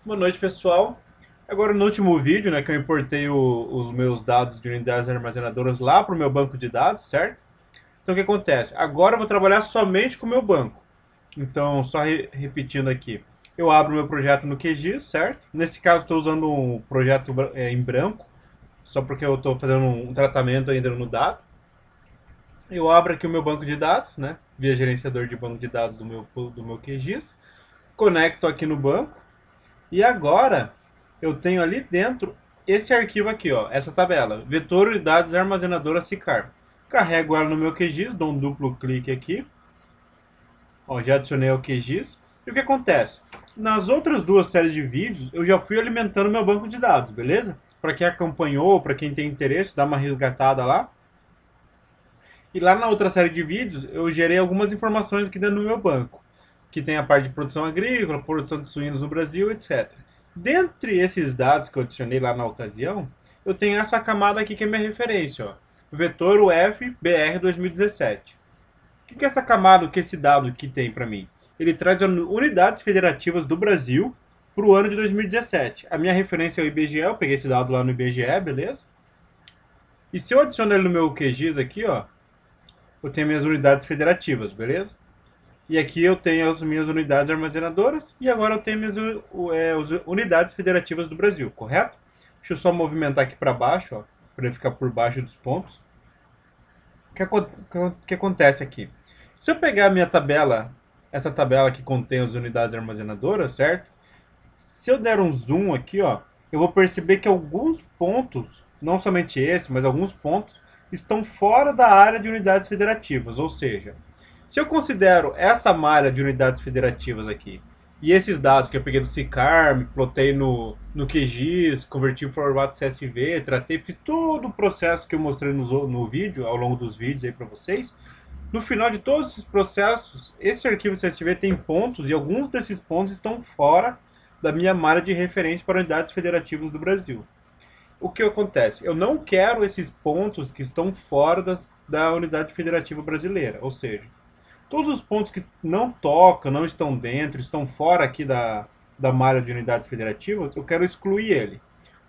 Boa noite, pessoal. Agora, no último vídeo, né, que eu importei os meus dados de unidades armazenadoras lá para o meu banco de dados, certo? Então, o que acontece? Agora eu vou trabalhar somente com o meu banco. Então, só repetindo aqui. Eu abro o meu projeto no QGIS, certo? Nesse caso, estou usando um projeto em branco, só porque eu estou fazendo um tratamento ainda no dado. Eu abro aqui o meu banco de dados, né, via gerenciador de banco de dados do meu QGIS. Conecto aqui no banco. E agora eu tenho ali dentro esse arquivo aqui, ó, essa tabela, vetor unidades armazenadora SICAR. Carrego ela no meu QGIS, dou um duplo clique aqui, ó, já adicionei ao QGIS. E o que acontece? Nas outras duas séries de vídeos, eu já fui alimentando meu banco de dados, beleza? Para quem acompanhou, para quem tem interesse, dá uma resgatada lá. E lá na outra série de vídeos, eu gerei algumas informações aqui dentro do meu banco, que tem a parte de produção agrícola, produção de suínos no Brasil, etc. Dentre esses dados que eu adicionei lá na ocasião, eu tenho essa camada aqui que é minha referência, ó, vetor UF BR 2017. O que é essa camada, o que esse dado aqui tem para mim? Ele traz unidades federativas do Brasil para o ano de 2017. A minha referência é o IBGE, eu peguei esse dado lá no IBGE, beleza? E se eu adicionar ele no meu QGIS aqui, ó, eu tenho minhas unidades federativas, beleza? E aqui eu tenho as minhas unidades armazenadoras e agora eu tenho minhas unidades federativas do Brasil, correto? Deixa eu só movimentar aqui para baixo, para ele ficar por baixo dos pontos. O que acontece aqui? Se eu pegar a minha tabela, essa tabela que contém as unidades armazenadoras, certo? Se eu der um zoom aqui, ó, eu vou perceber que alguns pontos, não somente esse, mas alguns pontos, estão fora da área de unidades federativas. Ou seja, se eu considero essa malha de unidades federativas aqui, e esses dados que eu peguei do SICAR, me plotei no QGIS, converti em formato CSV, tratei, fiz todo o processo que eu mostrei no vídeo, ao longo dos vídeos aí para vocês. No final de todos esses processos, esse arquivo CSV tem pontos e alguns desses pontos estão fora da minha malha de referência para unidades federativas do Brasil. O que acontece? Eu não quero esses pontos que estão fora da unidade federativa brasileira, ou seja, todos os pontos que não tocam, não estão dentro, estão fora aqui da malha de unidades federativas, eu quero excluir ele.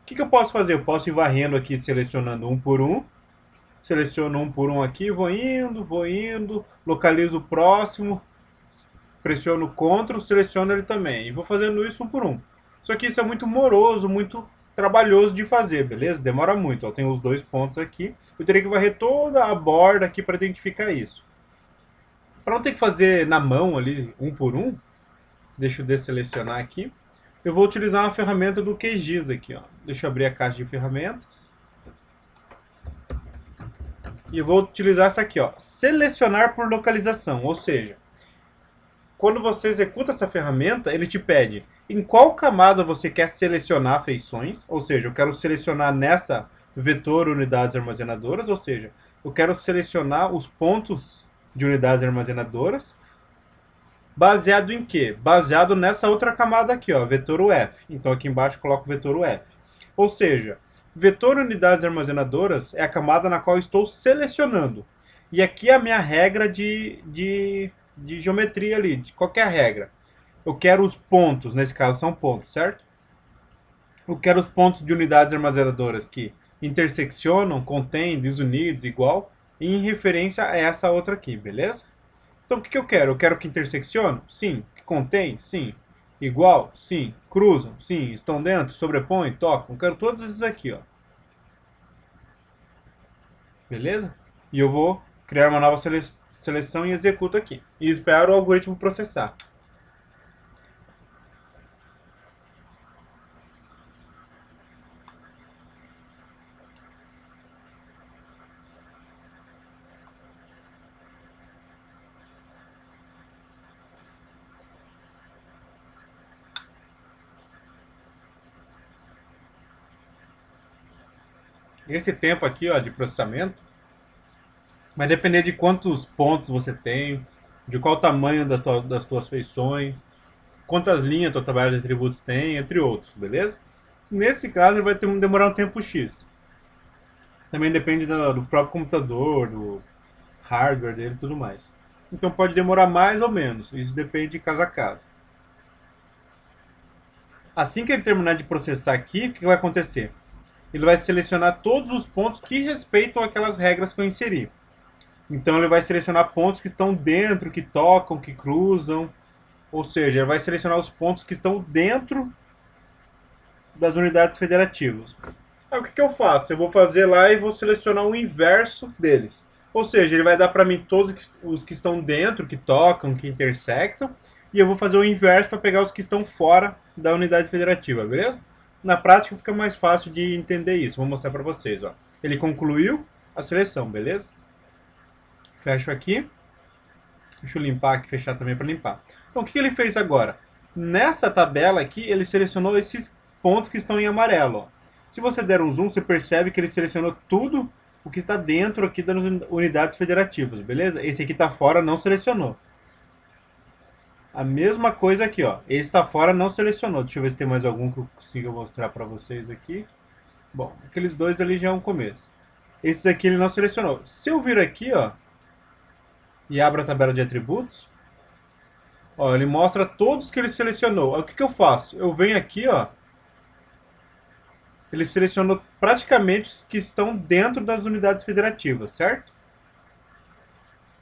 O que eu posso fazer? Eu posso ir varrendo aqui, selecionando um por um, seleciono um por um aqui, vou indo, localizo o próximo, pressiono Ctrl, seleciono ele também. E vou fazendo isso um por um. Só que isso é muito moroso, muito trabalhoso de fazer, beleza? Demora muito. Ó, tem os dois pontos aqui. Eu teria que varrer toda a borda aqui para identificar isso. Para não ter que fazer na mão ali, um por um, deixa eu desselecionar aqui. Eu vou utilizar uma ferramenta do QGIS aqui, ó. Deixa eu abrir a caixa de ferramentas. E eu vou utilizar essa aqui, ó, selecionar por localização, ou seja, quando você executa essa ferramenta, ele te pede em qual camada você quer selecionar feições, ou seja, eu quero selecionar nessa vetor unidades armazenadoras, ou seja, eu quero selecionar os pontos de unidades armazenadoras, baseado em quê? Baseado nessa outra camada aqui, ó, vetor UF. Então aqui embaixo eu coloco vetor UF. Ou seja, vetor unidades armazenadoras é a camada na qual eu estou selecionando. E aqui é a minha regra de geometria ali, de qualquer regra. Eu quero os pontos, nesse caso são pontos, certo? Eu quero os pontos de unidades armazenadoras que interseccionam, contêm, desunidos, igual, em referência a essa outra aqui, beleza? Então o que eu quero? Eu quero que interseccionem? Sim. Que contém? Sim. Igual? Sim. Cruzam? Sim. Estão dentro? Sobrepõem? Tocam? Eu quero todos esses aqui, ó. Beleza? E eu vou criar uma nova seleção e executo aqui. E espero o algoritmo processar. Esse tempo aqui, ó, de processamento vai depender de quantos pontos você tem, de qual tamanho das tuas feições, quantas linhas tua tabela de atributos tem, entre outros, beleza? Nesse caso, ele vai demorar um tempo X. Também depende do próprio computador, do hardware dele e tudo mais. Então pode demorar mais ou menos, isso depende de caso a caso. Assim que ele terminar de processar aqui, o que vai acontecer? Ele vai selecionar todos os pontos que respeitam aquelas regras que eu inseri. Então ele vai selecionar pontos que estão dentro, que tocam, que cruzam. Ou seja, ele vai selecionar os pontos que estão dentro das unidades federativas. Aí o que eu faço? Eu vou fazer lá e vou selecionar o inverso deles. Ou seja, ele vai dar para mim todos os que estão dentro, que tocam, que intersectam, e eu vou fazer o inverso para pegar os que estão fora da unidade federativa, beleza? Na prática fica mais fácil de entender isso. Vou mostrar para vocês. Ó. Ele concluiu a seleção, beleza? Fecho aqui. Deixa eu limpar aqui, fechar também para limpar. Então o que ele fez agora? Nessa tabela aqui, ele selecionou esses pontos que estão em amarelo. Ó. Se você der um zoom, você percebe que ele selecionou tudo o que está dentro aqui das unidades federativas, beleza? Esse aqui está fora, não selecionou. A mesma coisa aqui, ó. Esse está fora, não selecionou. Deixa eu ver se tem mais algum que eu consiga mostrar para vocês aqui. Bom, aqueles dois ali já é um começo. Esse aqui ele não selecionou. Se eu vir aqui, ó, e abro a tabela de atributos, ó, ele mostra todos que ele selecionou. Aí, o que eu faço? Eu venho aqui, ó, ele selecionou praticamente os que estão dentro das unidades federativas, certo?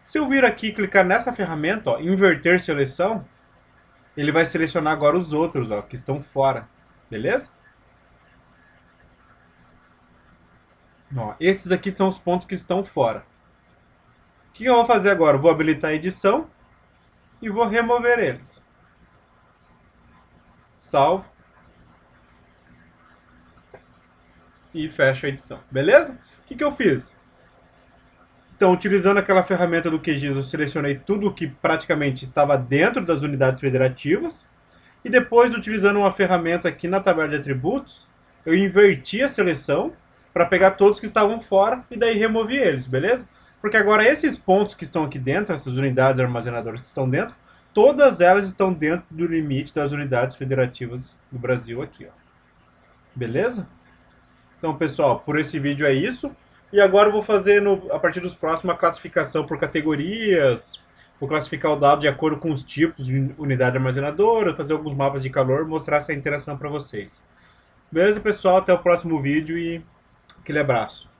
Se eu vir aqui e clicar nessa ferramenta, ó, inverter seleção, ele vai selecionar agora os outros, ó, que estão fora, beleza? Ó, esses aqui são os pontos que estão fora. O que eu vou fazer agora? Eu vou habilitar a edição e vou remover eles. Salvo. E fecho a edição, beleza? O que eu fiz? Então, utilizando aquela ferramenta do QGIS, eu selecionei tudo o que praticamente estava dentro das unidades federativas. E depois, utilizando uma ferramenta aqui na tabela de atributos, eu inverti a seleção para pegar todos que estavam fora e daí removi eles, beleza? Porque agora esses pontos que estão aqui dentro, essas unidades armazenadoras que estão dentro, todas elas estão dentro do limite das unidades federativas do Brasil aqui, ó. Beleza? Então, pessoal, por esse vídeo é isso. E agora eu vou fazer, a partir dos próximos, a classificação por categorias. Vou classificar o dado de acordo com os tipos de unidade armazenadora, fazer alguns mapas de calor, mostrar essa interação para vocês. Beleza, pessoal? Até o próximo vídeo e aquele abraço.